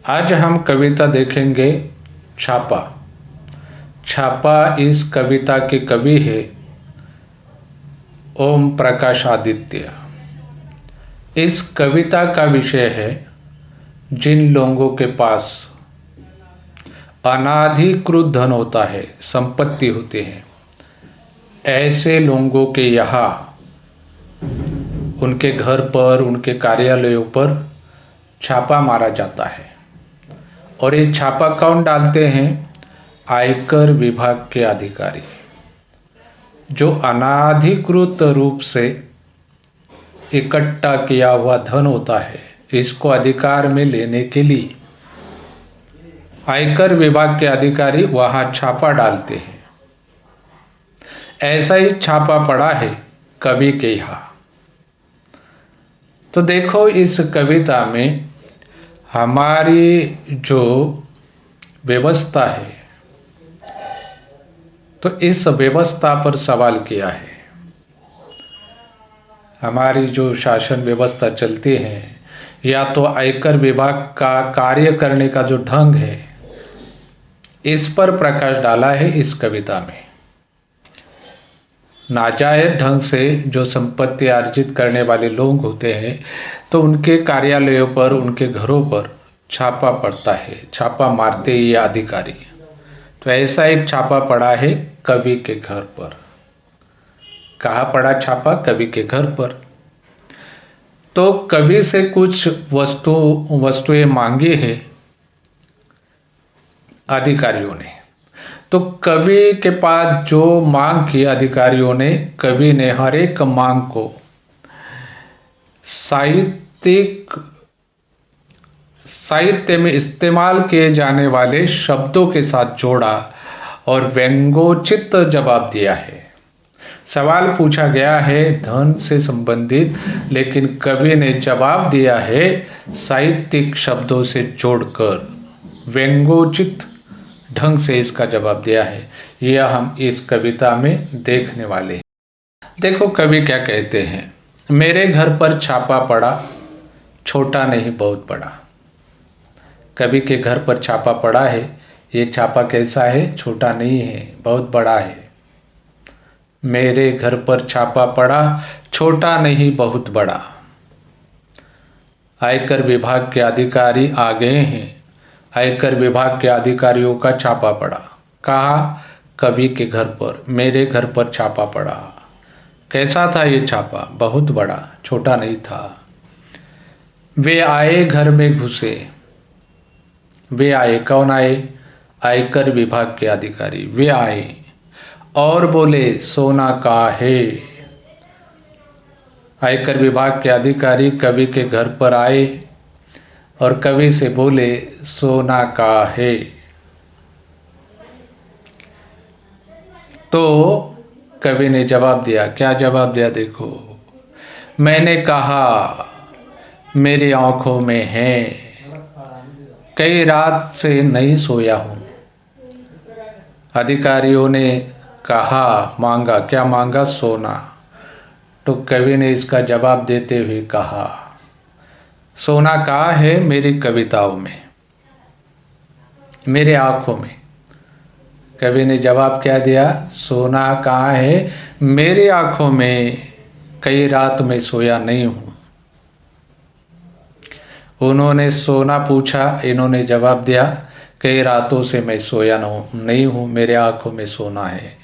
आज हम कविता देखेंगे छापा। छापा इस कविता के कवि है ओम प्रकाश आदित्य। इस कविता का विषय है जिन लोगों के पास अनाधिकृत धन होता है, संपत्ति होती है, ऐसे लोगों के यहाँ उनके घर पर, उनके कार्यालयों पर छापा मारा जाता है। और ये छापा कौन डालते हैं? आयकर विभाग के अधिकारी। जो अनाधिकृत रूप से इकट्ठा किया हुआ धन होता है, इसको अधिकार में लेने के लिए आयकर विभाग के अधिकारी वहां छापा डालते हैं। ऐसा ही छापा पड़ा है कवि के यहाँ। तो देखो, इस कविता में हमारी जो व्यवस्था है, तो इस व्यवस्था पर सवाल किया है। हमारी जो शासन व्यवस्था चलती है, या तो आयकर विभाग का कार्य करने का जो ढंग है, इस पर प्रकाश डाला है इस कविता में। नाजायज ढंग से जो संपत्ति अर्जित करने वाले लोग होते हैं, तो उनके कार्यालयों पर, उनके घरों पर छापा पड़ता है, छापा मारते ये अधिकारी। तो ऐसा एक छापा पड़ा है कवि के घर पर। कहाँ पड़ा छापा? कवि के घर पर। तो कवि से कुछ वस्तुएं मांगी है अधिकारियों ने। तो कवि के पास जो मांग की अधिकारियों ने, कवि ने हर एक मांग को साहित्य में इस्तेमाल किए जाने वाले शब्दों के साथ जोड़ा और व्यंग्योचित जवाब दिया है। सवाल पूछा गया है धन से संबंधित, लेकिन कवि ने जवाब दिया है साहित्यिक शब्दों से जोड़कर, व्यंग्योचित ढंग से इसका जवाब दिया है। यह हम इस कविता में देखने वाले हैं। देखो कवि क्या कहते हैं। मेरे घर पर छापा पड़ा, छोटा नहीं बहुत बड़ा। कवि के घर पर छापा पड़ा है। ये छापा कैसा है? छोटा नहीं है, बहुत बड़ा है। मेरे घर पर छापा पड़ा, छोटा नहीं बहुत बड़ा। आयकर विभाग के अधिकारी आ गए हैं। आयकर विभाग के अधिकारियों का छापा पड़ा। कहाँ? कवि के घर पर, मेरे घर पर छापा पड़ा। कैसा था ये छापा? बहुत बड़ा, छोटा नहीं था। वे आए, घर में घुसे। वे आए, कौन आए? आयकर विभाग के अधिकारी। वे आए और बोले सोना कहाँ है? आयकर विभाग के अधिकारी कवि के घर पर आए और कवि से बोले सोना कहाँ है? तो कवि ने जवाब दिया। क्या जवाब दिया? देखो, मैंने कहा मेरी आंखों में है, कई रात से नहीं सोया हूं। अधिकारियों ने कहा, मांगा, क्या मांगा? सोना। तो कवि ने इसका जवाब देते हुए कहा सोना कहाँ है? मेरी कविताओं में, मेरे आंखों में। कवि ने जवाब क्या दिया? सोना कहाँ है? मेरी आंखों में, कई रात में सोया नहीं हूं। उन्होंने सोना पूछा, इन्होंने जवाब दिया कई रातों से मैं सोया नहीं हूं, मेरे आंखों में सोना है।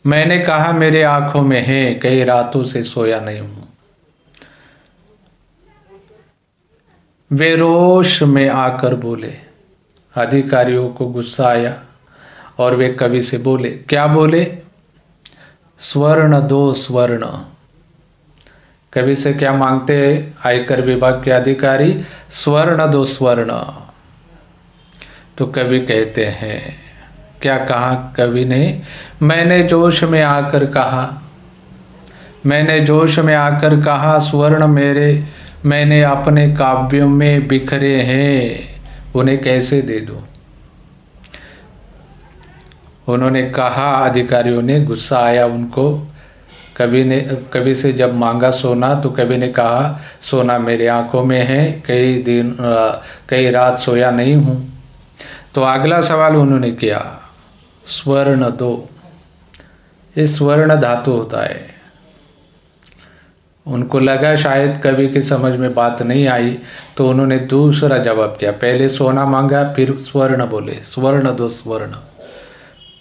मैंने कहा मेरे आंखों में है, कई रातों से सोया नहीं हूं। वे रोष में आकर बोले। अधिकारियों को गुस्सा आया और वे कवि से बोले। क्या बोले? स्वर्ण दो स्वर्ण। कवि से क्या मांगते हैं आयकर विभाग के अधिकारी? स्वर्ण दो स्वर्ण। तो कवि कहते हैं, क्या कहा कवि ने? मैंने जोश में आकर कहा, मैंने जोश में आकर कहा स्वर्ण मेरे, मैंने अपने काव्यों में बिखरे हैं, उन्हें कैसे दे दूं? उन्होंने कहा, अधिकारियों ने, गुस्सा आया उनको। कवि से जब मांगा सोना तो कवि ने कहा सोना मेरे आंखों में है, कई रात सोया नहीं हूँ। तो अगला सवाल उन्होंने किया स्वर्ण दो। ये स्वर्ण धातु होता है। उनको लगा शायद कवि की समझ में बात नहीं आई, तो उन्होंने दूसरा जवाब किया। पहले सोना मांगा, फिर स्वर्ण बोले, स्वर्ण दो स्वर्ण।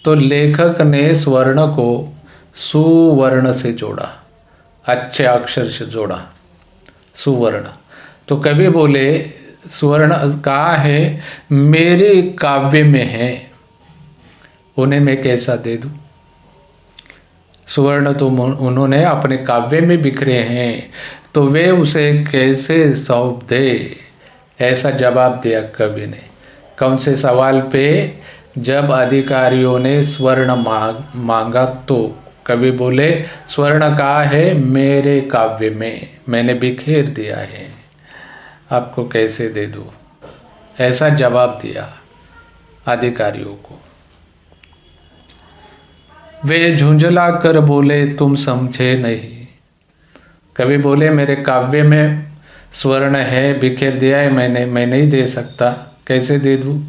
तो लेखक ने स्वर्ण को सुवर्ण से जोड़ा, अच्छे अक्षर से जोड़ा, सुवर्ण। तो कवि बोले स्वर्ण कहाँ है? मेरे काव्य में है, उन्हें मैं कैसा दे दूं? स्वर्ण तो उन्होंने अपने काव्य में बिखरे हैं, तो वे उसे कैसे सौंप दे? ऐसा जवाब दिया कवि ने। कौन से सवाल पे? जब अधिकारियों ने स्वर्ण मांगा तो कवि बोले स्वर्ण कहाँ है? मेरे काव्य में, मैंने बिखेर दिया है, आपको कैसे दे दूं? ऐसा जवाब दिया अधिकारियों को। वे झुंझला कर बोले तुम समझे नहीं। कवि बोले मेरे काव्य में स्वर्ण है, बिखेर दिया है मैंने, मैं नहीं दे सकता, कैसे दे दूं?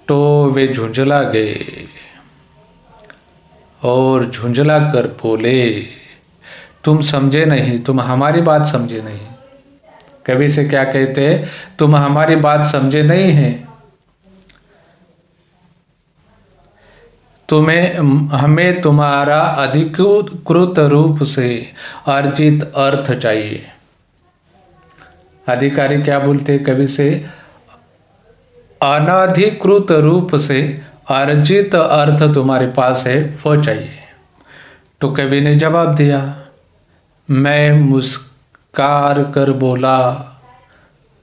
तो वे झुंझला गए और झुंझला कर बोले तुम समझे नहीं, तुम हमारी बात समझे नहीं। कवि से क्या कहते हैं? तुम हमारी बात समझे नहीं हैं, हमें तुम्हारा अधिकृत रूप से अर्जित अर्थ चाहिए। अधिकारी क्या बोलते कवि से? अनधिकृत रूप से अर्जित अर्थ तुम्हारे पास है, वो चाहिए। तो कवि ने जवाब दिया, मैं मुस्कार कर बोला।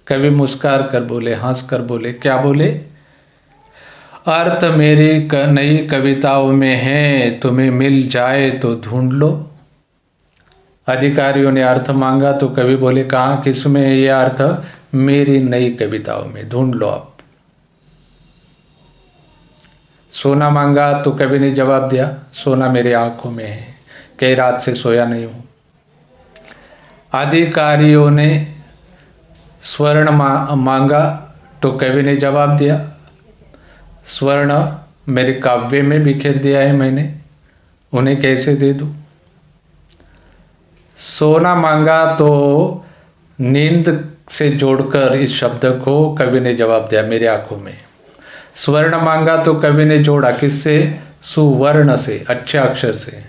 कवि मुस्कार कर बोले, हंस कर बोले, क्या बोले? अर्थ मेरी नई कविताओं में है, तुम्हें मिल जाए तो ढूंढ लो। अधिकारियों ने अर्थ मांगा तो कवि बोले कहाँ, किसमें है ये अर्थ? मेरी नई कविताओं में, ढूंढ लो आप। सोना मांगा तो कवि ने जवाब दिया सोना मेरे आंखों में है, कई रात से सोया नहीं हूं। अधिकारियों ने स्वर्ण मांगा तो कवि ने जवाब दिया स्वर्ण मेरे काव्य में बिखेर दिया है मैंने, उन्हें कैसे दे दूं? सोना मांगा तो नींद से जोड़कर इस शब्द को कवि ने जवाब दिया मेरे आंखों में। स्वर्ण मांगा तो कवि ने जोड़ा किससे? सुवर्ण से, अच्छे अक्षर से,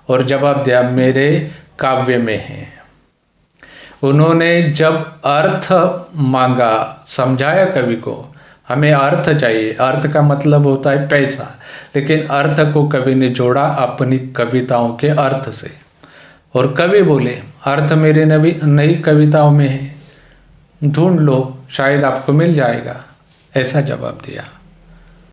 और जवाब दिया मेरे काव्य में है। उन्होंने जब अर्थ मांगा, समझाया कवि को हमें अर्थ चाहिए, अर्थ का मतलब होता है पैसा, लेकिन अर्थ को कवि ने जोड़ा अपनी कविताओं के अर्थ से। और कवि बोले अर्थ मेरे नई कविताओं में है, ढूंढ लो शायद आपको मिल जाएगा, ऐसा जवाब दिया।